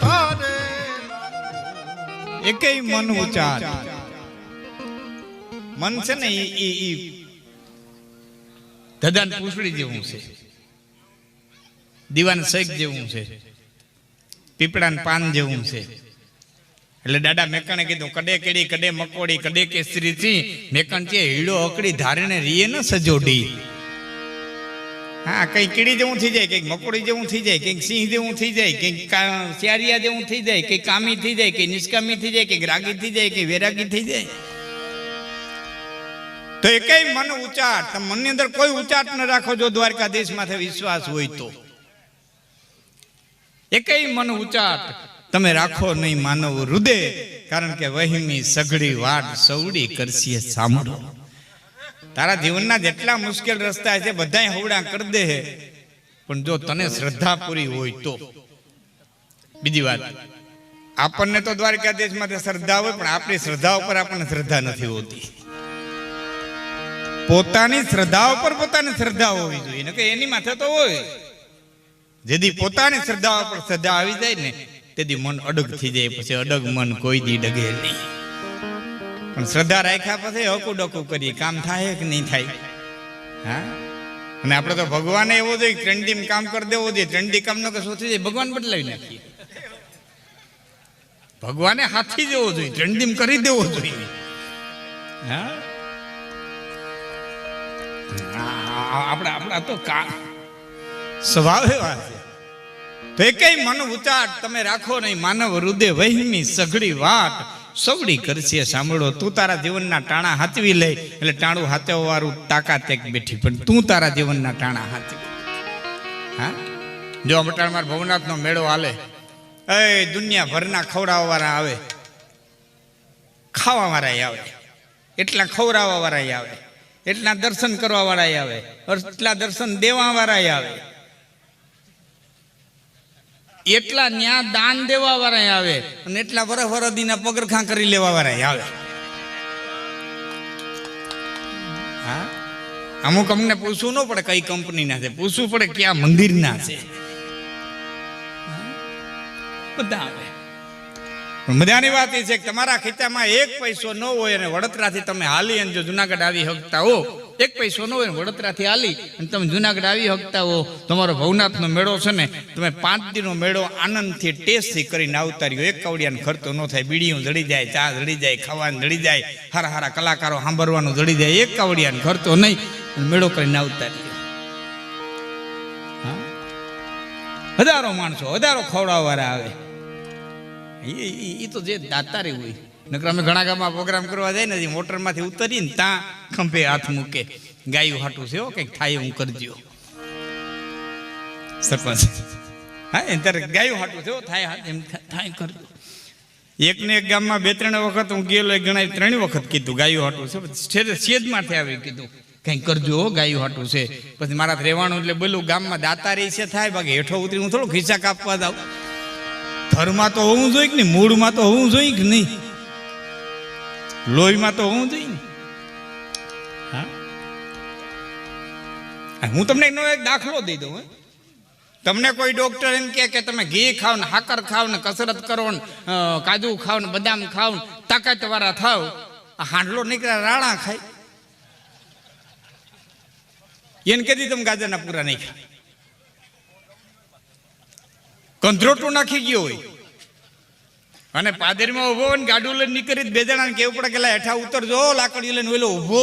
તારે એકેય મન ઉચાર મન છે ને ઈ ધદાન પૂછડી જેવું છે, દીવાન શેખ જેવું છે, પીપળાન પાન જેવું છે. એટલે દાદા મેકણે કીધું કડે કેડી કડે મકોડી કડે કેસરી થી મેકણ છે હીડો અકડી ધારીને રીએ ન સજોડી. હા, કઈ કીડી જેવું થઈ જાય, કઈક મકોડી જેવું થઈ જાય, કઈક સિંહ જેવું થઈ જાય, કઈક શિયારિયા જેવું થઈ જાય, કઈક કામી થઈ જાય, કઈક નિષ્કામી થઈ જાય, કઈક રાગી થઈ જાય, કઈક વેરાગી થઈ જાય. તો એકેય મન ઉચાટ, તમે મનની અંદર કોઈ ઉચાટ ન રાખો જો દ્વારકાધીશ માથે વિશ્વાસ હોય તો. એકેય મન ઉચાટ તમે રાખો નહીં માનવ હૃદય, કારણ કે વહીમી સઘળી વાટ સવડી કરશીએ સાંભળો. તારા જીવનના જેટલા મુશ્કેલ રસ્તા છે બધાય હવડા કરી દે, પણ જો તને શ્રદ્ધા પૂરી હોય તો. બીજી વાત, આપણને તો દ્વારકાધીશ માટે શ્રદ્ધા હોય, પણ આપણી શ્રદ્ધા ઉપર આપણને શ્રદ્ધા નથી હોતી. પોતાની શ્રદ્ધા ઉપર પોતાની શ્રદ્ધા હોવી જોઈએ, કે એની માથે તો હોય. જેથી પોતાની શ્રદ્ધા ઉપર શ્રદ્ધા આવી જાય ને તેથી મન અડગ થઈ જાય. પછી અડગ મન કોઈ દી ડગે નહીં. પણ શ્રદ્ધા રાખ્યા પછી હકુ ડકુ કરી કામ થાય કે નહીં થાય. હા, અને આપણે તો ભગવાને એવો જોઈએ ટ્રેન્ડિંગ કામ કરી દેવો જોઈએ. ટ્રેન્ડિંગ કામ નો કે શું થઈ જાય ભગવાન બદલાવી નાખીએ. ભગવાને હાથી જેવો જોઈએ, ટ્રેન્ડિંગ કરી દેવો જોઈએ. હા, આપણા તો સ્વભાવ એવા છે. તો એકેય મન ઉચાટ તમે રાખો નહીં માનવ હૃદય વહીમી સઘળી વાટ સવડી કરશે સાંભળો. તું તારા જીવનના ટાણા હાચવી લે એટલે ટાણું હાચવવા વાળું તાકાત એક બેઠી, પણ તું તારા જીવનના ટાણા હાચવી. હા, જો અમટાણમાં ભવનાથનો મેળો હાલે, એ દુનિયાભરના ખવડાવવા વાળા આવે, ખાવા વાળા આવે, એટલા ખવડાવવા વાળા આવે, એટલા દર્શન કરવા વાળા આવે, એટલા દર્શન દેવા વાળા આવે, એટલા ન્યા દાન દેવા વાળા આવે, અને એટલા વરદીના પગરખાં કરી લેવા વાળા આવે. હા, અમુક અમને પૂછવું ન પડે કઈ કંપનીના છે, પૂછવું પડે ક્યાં મંદિરના છે. બધા આવે. મજાની વાત એ છે કે તમારા ખીચામાં એક પૈસો ન હોય અને વડોદરાથી તમે હાલી અને જો જુનાગઢ આવી શકતા હો, એક પૈસો ન હોય વડોદરાથી હાલી અને તમે જુનાગઢ આવી શકતા હો, તમારો ભવનાથનો મેળો છે ને તમે 5 દિનનો મેળો આનંદથી ટેસ્ટથી કરીને આવતા રહ્યો. એક કવડિયાનો ખર્ચો ન થાય, બીડીયું જડી જાય, ચા જડી જાય, ખાવાનું જડી જાય, હારા હારા કલાકારો સાંભળવાનું જડી જાય, એક કવડિયાનો ખર્ચો નહીં, મેળો કરીને આવતા રહ્યો. હા, હજારો માણસો, હજારો ખવડાવવાળા આવે. એ તો જે દાતારી હોય. નકર અમે ઘણા ગામમાં પ્રોગ્રામ કરવા જાય ને મોટરમાંથી ઉતરીને ત્યાં ખંભે હાથ મૂકે, ગાયું હાટું છે કંઈક થાય હું કરજો સરપંચ. હા, ત્યારે ગાયું હાટું છે થાય એમ થાય કરજો. એક ને એક ગામમાં 2-3 વખત હું ગયેલો, એક ગણાય 3 વખત કીધું ગાયું હાટું છે. સેજમાંથી આવી કીધું કંઈક કરજો ગાયું હાટું છે. પછી મારા રહેવાનું એટલે બોલું ગામમાં દાતારી છે થાય, બાકી હેઠો ઉતરી હું થોડું ખિસ્સા કાપવા જાઉં. ઘરમાં તો હોવું જોઈએ કે નહીં, મૂળમાં તો હોવું જોઈએ કે નહીં, લોહીમાં તો હોવું જોઈએ ને. હા, હું તમને એનો એક દાખલો દઈ દઉં. તમને કોઈ ડોક્ટર એમ કે તમે ઘી ખાવ ને હાકર ખાવ ને કસરત કરો ને કાજુ ખાવ ને બદામ ખાવ ને તાકાત વાળા થાવ, આ હાંડલો નીકળ્યા રાણા ખાય, એને કીધી તમે ગાજરના પૂરા નહીં ખાય. કંધરોટું નાખી ગયો હોય અને પાદરમાં ઉભો હોય ને ગાડું લઈને નીકળી 2 જણાને કેવું પડે કે હેઠા ઉતરજો, લાકડી લઈને વેલો ઉભો.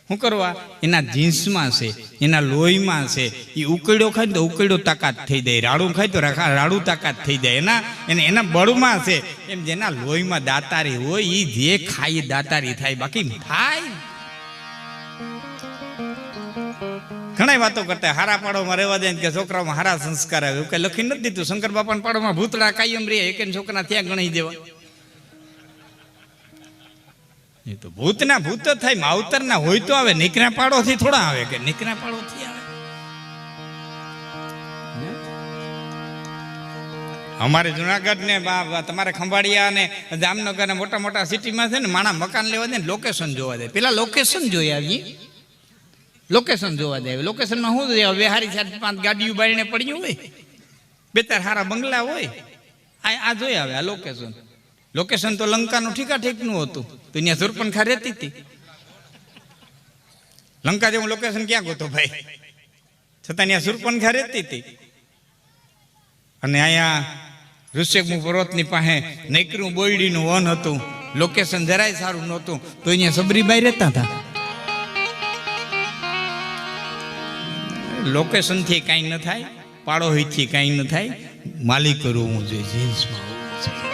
શું કરવા? એના જીન્સમાં છે, એના લોહીમાં છે. એ ઉકળ્યો ખાય તો ઉકળ્યો તાકાત થઈ જાય, રાડું ખાય તો રાડું તાકાત થઈ જાય. એના બળમાં છે. એમ જેના લોહીમાં દાતારી હોય એ જે ખાય દાતારી થાય, બાકી થાય. ઘણા વાતો કરતા હારા પાડોમાં રહેવા દે કે છોકરાઓમાં હારા સંસ્કાર આવે, કઈ લખી નથી દીધું. શંકર બાપાના પાડોમાં ભૂતળા કાયમ રહે, એક છોકરા ત્યાં ગણી દેવા. એ તો ભૂતના ભૂત થાય, માવતરના હોય તો આવે, નીકળ્યા પાડોથી થોડા આવે, કે નીકળ્યા પાડોથી આવે. અમારે જુનાગઢ ને તમારે ખંભાળિયા ને જામનગર ને મોટા મોટા સિટીમાં છે ને માણા મકાન લેવા દે ને લોકેશન જોવા દે. પેલા લોકેશન જોઈ આવીએ, લોકેશન જોવા જાય. લોકેશનમાં શું જોઈએ? વેહારી 4-5 ગાડીઓ બાળીને પડ્યું હોય, બે ચાર સારા બંગલા હોય. આ જોઈ આવે આ લોકેશન તો લંકાનું ઠીકાઠીકનું હતું, તો અહીંયા સુરપનખા રહેતી હતી. લંકા જેવું લોકેશન ક્યાં ગોતો ભાઈ? છતાં ત્યાં સુરપનખા રહેતી હતી. અને અહીંયા ઋષિકમુખ પર્વતની પાસે નૈકરું બોયડીનું વન હતું, લોકેશન જરાય સારું નહોતું, તો અહીંયા સબરીબાઈ રહેતા હતા. લોકેશનથી કાંઈ ન થાય, પાડોહીથી કાંઈ ન થાય, માલિક હોવું જોઈએ, જીન્સમાં હોવું જોઈએ.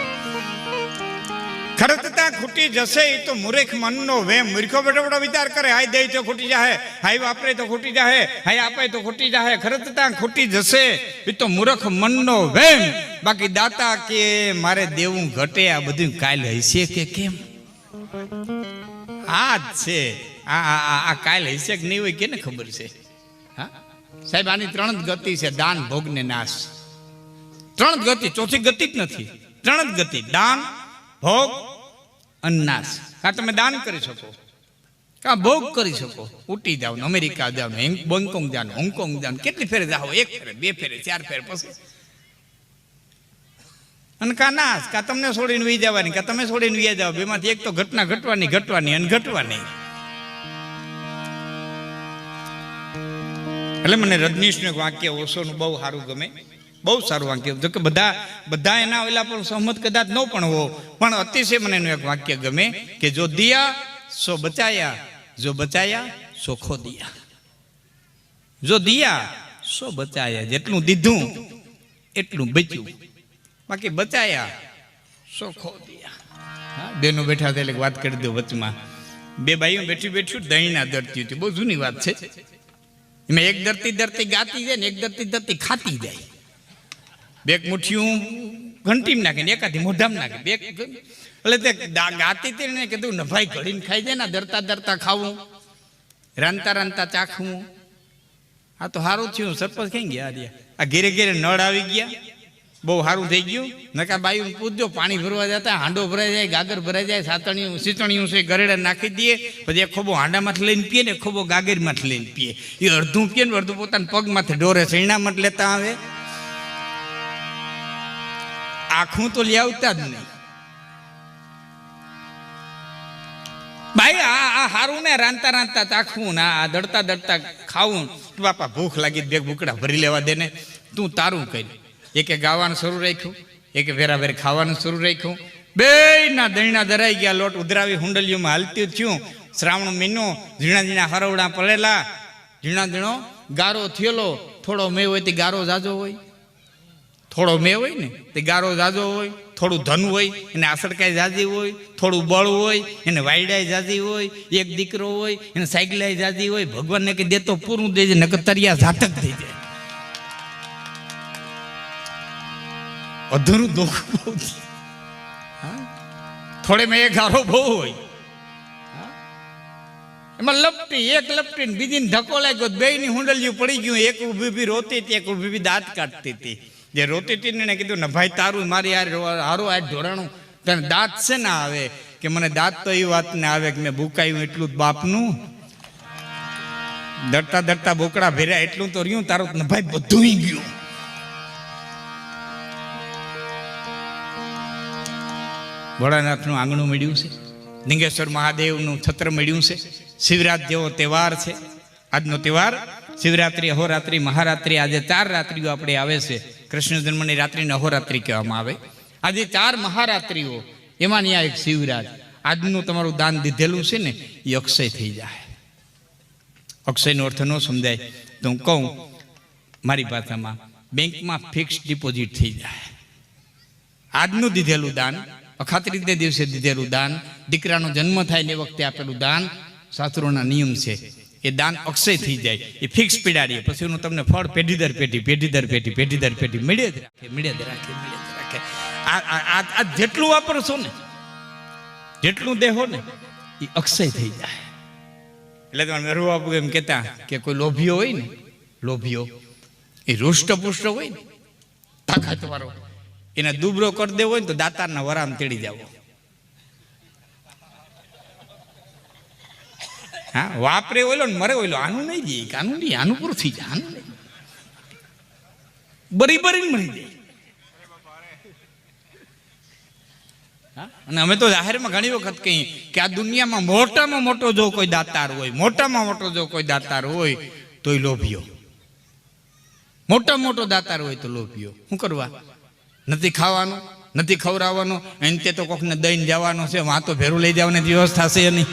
ખરતતા ખૂટી જશે એ તો મૂર્ખ મનનો વેમ. મૂર્ખો બેઠો બેઠો વિચાર કરે, હાય દે તો ખૂટી જાહે, હાય વાપરે તો ખૂટી જાહે, હાય આપે તો ખૂટી જાહે. ખરતતા ખૂટી જશે એ તો મૂર્ખ મનનો વેમ. બાકી દાતા કે મારે દેવું ઘટે, આ બધું કાલ હશે કે કેમ? આ જ છે, આ કાલ હશે કે નહીં હોય કેને ખબર છે? હા સાહેબ, આની 3 જ ગતિ છે: દાન, ભોગ ને નાશ. 3 જ ગતિ, ચોથી ગતિ જ નથી. 3 જ ગતિ: દાન, ભોગ અને નાશ. કાં તમે દાન કરી શકો, કાં ભોગ કરી શકો. ઉટી જાવ, અમેરિકા જાવ, બેંગકોક જાવ, હોંગકોંગ જાવ, કેટલી ફેરે જાઓ? 1 ફેરે, 2 ફેરે, 4 ફેરે, પછી અને કાં નાશ, કાં તમને છોડીને વી જવાની, કાં તમે છોડીને વી જાવ. બેમાંથી એક તો ઘટના ઘટવાની અને ઘટવાની. એટલે મને રજનીશનું એક વાક્ય ઓશોનું બહુ સારું ગમે, બહુ સારું વાક્ય. જો કે બધા એના ઓલા પર સહમત કદાચ ન પણ હો, પણ અતિશય મને એનું એક વાક્ય ગમે કે જો દિયા સો બચાયા, જો બચાયા સો ખો દિયા. જો દિયા સો બચાયા, જેટલું દીધું એટલું બચ્યું, બાકી બચાયા સો ખો દિયા. બેનો બેઠા હતા એટલે વાત કરી દો વચમાં. 2 બાઈઓ બેઠ્યું દહીંના દરતી હતી. બહુ જૂની વાત છે. એમાં એક દરતી ગાતી જાય ને એક દરતી ખાતી જાય. 2 મુઠ્ઠીઓ ઘંટીમાં નાખે ને એકાથી મોઢામાં નાખે. 2 એટલે તે ગાતી હતી ને કીધું નભાઈ ઘડીને ખાઈ જાય ને, દરતા ખાવું, રાંધતા ચાખવું. આ તો સારું થયું, સરપંચ કઈ ગયા? આ ઘેરે નળ આવી ગયા, બહુ સારું થઈ ગયું. નકા બાયું પૂછજો, પાણી ભરવા જતા હાંડો ભરાઈ જાય, ગાગર ભરાઈ જાય, સીતણીયું છે ગરેડા નાખી દઈએ, પછી એક ખોબો હાંડામાંથી લઈને પીએ ને ખોબો ગાગરમાંથી લઈને પીએ. એ અડધું પીએ ને અડધું પોતાના પગમાંથી ડોરે સૈણામાં લેતા આવે. આખું તો લઈ આવતા જ નહીં. ભાઈ આ હારું ને રાંધતા ચાખવું ને આ દડતા ખાવું. બાપા ભૂખ લાગી, 2 ભૂકડા ભરી લેવા દે ને, તું તારું કરી. એકે ગાવાનું શરૂ રાખ્યું, એકે વેરાવેર ખાવાનું શરૂ રાખ્યું. બેયના દહીણા ધરાઈ ગયા, લોટ ઉધરાવી હુંડલીઓમાં હાલતી થયું. શ્રાવણ મહિનો, ઝીણા હરવડા પડેલા, ઝીણો ગારો થયેલો. થોડો મેં હોય તે ગારો જાજો હોય, થોડો મેં હોય ને તે ગારો જાજો હોય. થોડું ધન હોય એને આસડકાઈ જાજી હોય, થોડું બળ હોય એને વાયડાઈ જાજી હોય, એક દીકરો હોય એને સાયકલાઈ જાજી હોય. ભગવાનને કે દેતો પૂરું દેજે, નકર તરિયા ઝાટક થઈ જાય. અધૂરું દુઃખ બહુ. થોડે મેં એક ગારો બહુ હોય, એમાં એક લપટી બીજીને ધક્કો લાગ્યો, 2ની હુંડલિયું પડી ગયું. એક ઊભી રોતી હતી, એક ઊભી દાંત કાઢતી હતી. જે રોતી હતી ને કીધું ને ભાઈ તારું મારી હારું આ ઢોરાણું તને દાંત છે ને આવે? કે મને દાંત તો એ વાત ને આવે કે મેં ભૂકાયું એટલું જ બાપનું. દરતા બોકડા ભેર્યા એટલું તો રહ્યું, તારું ને ભાઈ બધું ગયું. ભોળાનાથનું આંગણું મળ્યું છે, લિંગેશ્વર મહાદેવનું છત્ર મળ્યું છે. શિવરાત જેવો તહેવાર છે આજનો તહેવાર. શિવરાત્રિ, અહોરાત્રિ, મહારાત્રિ, આજે 4 રાત્રિઓ આપણે આવે છે. કૃષ્ણ જન્મની રાત્રિને અહોરાત્રિ કહેવામાં આવે. આજે 4 મહારાત્રિઓ, એમાંની આ એક શિવરાત. આજનું તમારું દાન દીધેલું છે ને એ અક્ષય થઈ જાય. અક્ષયનો અર્થ ન સમજાય તો હું કહું મારી ભાષામાં, બેંકમાં ફિક્સ ડિપોઝિટ થઈ જાય. આજનું દીધેલું દાન, અખાત્રીજને દિવસે દીધેલું દાન, દીકરાનો જન્મ થાય ને વખતે આપેલું દાન, શાસ્ત્રોના નિયમ છે. એ દાન અક્ષય થઈ જાય, એ ફિક્સ પીડાડીએ. પછી એનું તમને ફળ પેઢી દર પેઢી મળે જ રાખે. આ જેટલું વાપરશો ને, જેટલું દેહો ને, એ અક્ષય થઈ જાય. એટલે તમે મેરુ બાપુ એમ કહેતા કે કોઈ લોભીઓ હોય ને, લોભીઓ એ રૂષ્ટપુષ્ટ હોય ને, તાકાત વાળો, એને દુબળો કરી દેવો હોય ને તો દાતારના વરામ તેડી જાવ. હા, વાપરે ઓલો ને મરે ઓલો. આનું નહીં જઈએ, આનું નહીં, આનું પૂરું થઈ જાય. આનું નહીં. બરી બરીને મરી જાય. અને અમે તો જાહેરમાં ઘણી વખત કહીએ કે આ દુનિયામાં મોટામાં મોટો જો કોઈ દાતાર હોય, મોટામાં મોટો જો કોઈ દાતાર હોય તોય લોભીઓ. મોટા મોટો દાતાર હોય તો લોભીઓ. શું કરવા? નથી ખાવાનું, નથી ખવડાવવાનું, એને તો કોકને દઈને જવાનો છે, વાં તો ભેરું લઈ જવાની વ્યવસ્થા છે એની.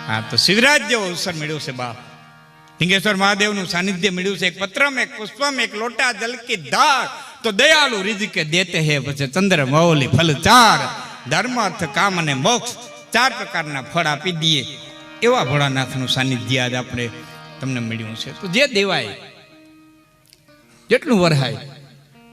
હા, તો શિવરાજ જેવો અવસર મળ્યો છે બાપ. લિંગેશ્વર મહાદેવનું સાનિધ્ય મળ્યું છે. એક પત્રમ, એક પુષ્પમ, એક લોટા જલ કી ધાર, તો દયાળુ રિઝકે દેતે હે. પછી ચંદ્ર મૌલી ફલ ચાર, ધર્મ અર્થ કામ અને મોક્ષ, 4 પ્રકારના ફળ આપી દઈએ. એવા ભોળાનાથનું સાનિધ્ય આજ આપણે તમને મળ્યું છે. તો જે દેવાય જેટલું વરહાય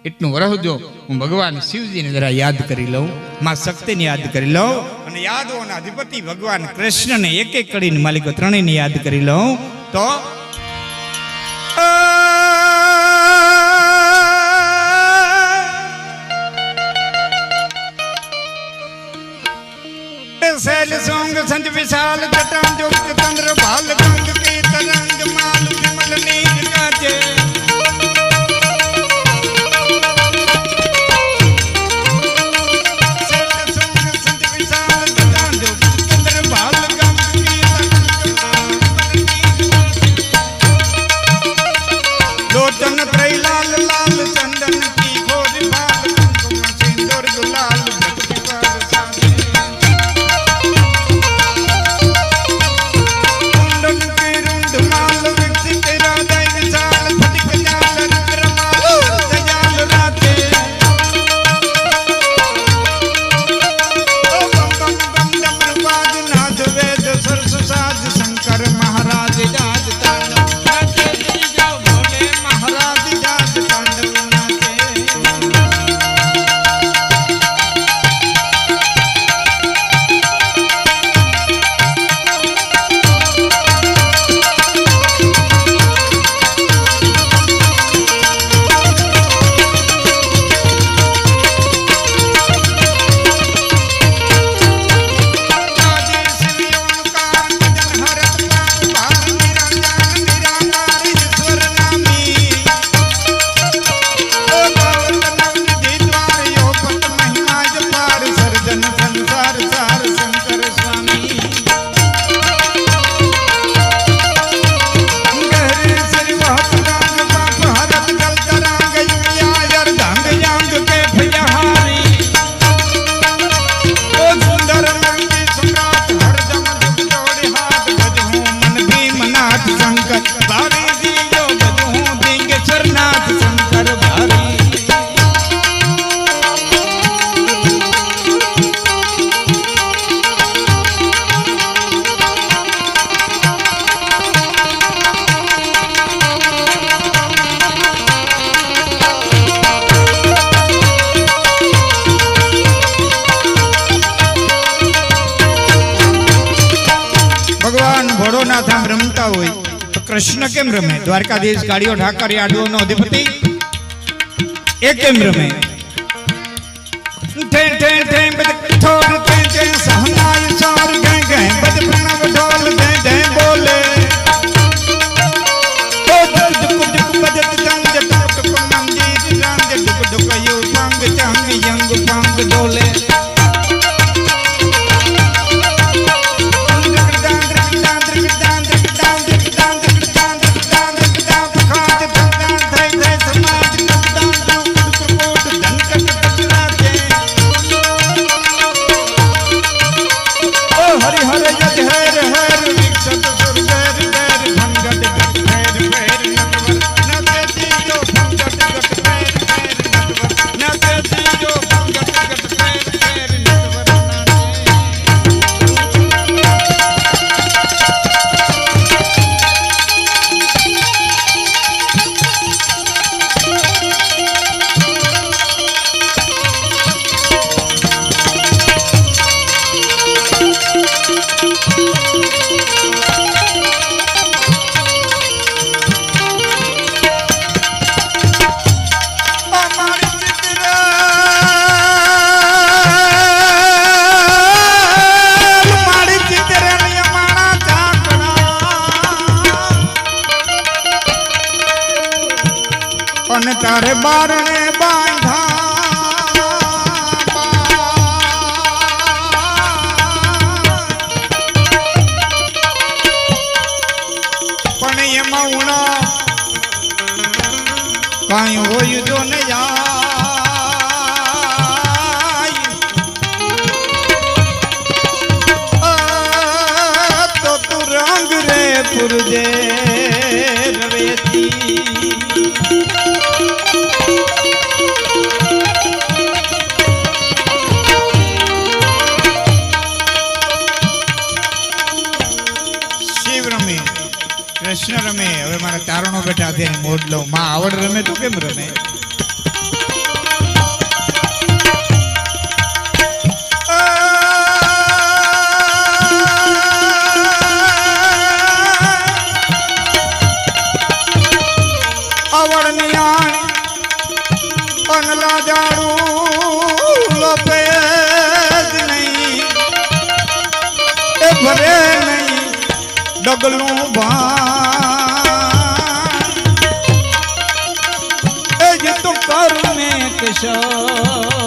એટલું વરહજો. હું ભગવાન શિવજીને જરા યાદ કરી લઉં, માં શક્તિને યાદ કરી લઉં, અને યાદોના અધિપતિ ભગવાન કૃષ્ણને એક એક કરીને માલિકો ત્રણેયને યાદ કરી લઉં. તો शैल सोंग संज विशाल जटां जुक्त तंद्र भाल गंग की तरंग माल विमल नील काजे शैल सोंग संज विशाल जटां जुक्त तंद्र भाल गंग की तरंग लोचन त्रय लाल लाल चंदन की खोज भाल कुंकुम सिंदूर गुलाल भक्ति पर साथे ભોળોનાથ આમ રમતા હોય તો કૃષ્ણ કેમ રમે? દ્વારકાધીશ ગાડીઓ ઠાકર આડવોનો અધિપતિ એ કેમ રમે? ઠે ઠે ઠે બદ થોર ઠે ઠે સહનાય સાર ગય ગય બદ પ્રણવ ઢોલ ઠે ઠે બોલે ઓ દુક દુક બદત જંગ ટક ટક મંજીત રંગ ડુક ડુક યુ સંગ ચંગ યંગ પંગ ડોલે અને તારે બારણે બાંધા પણ એમાં ઉણા કાંઈ હોય જો ને તો તું રંગ રે પુરજે રવેતી કૃષ્ણ રમે. હવે મારા ચારણો બેઠા છે મોડ લો માં આવડ રમે તો કેમ રમે? આવડ ની આણી અનલા જાડું લોપે નહીં એ ભરે નહીં ડગલું ભા કરુને કિશોર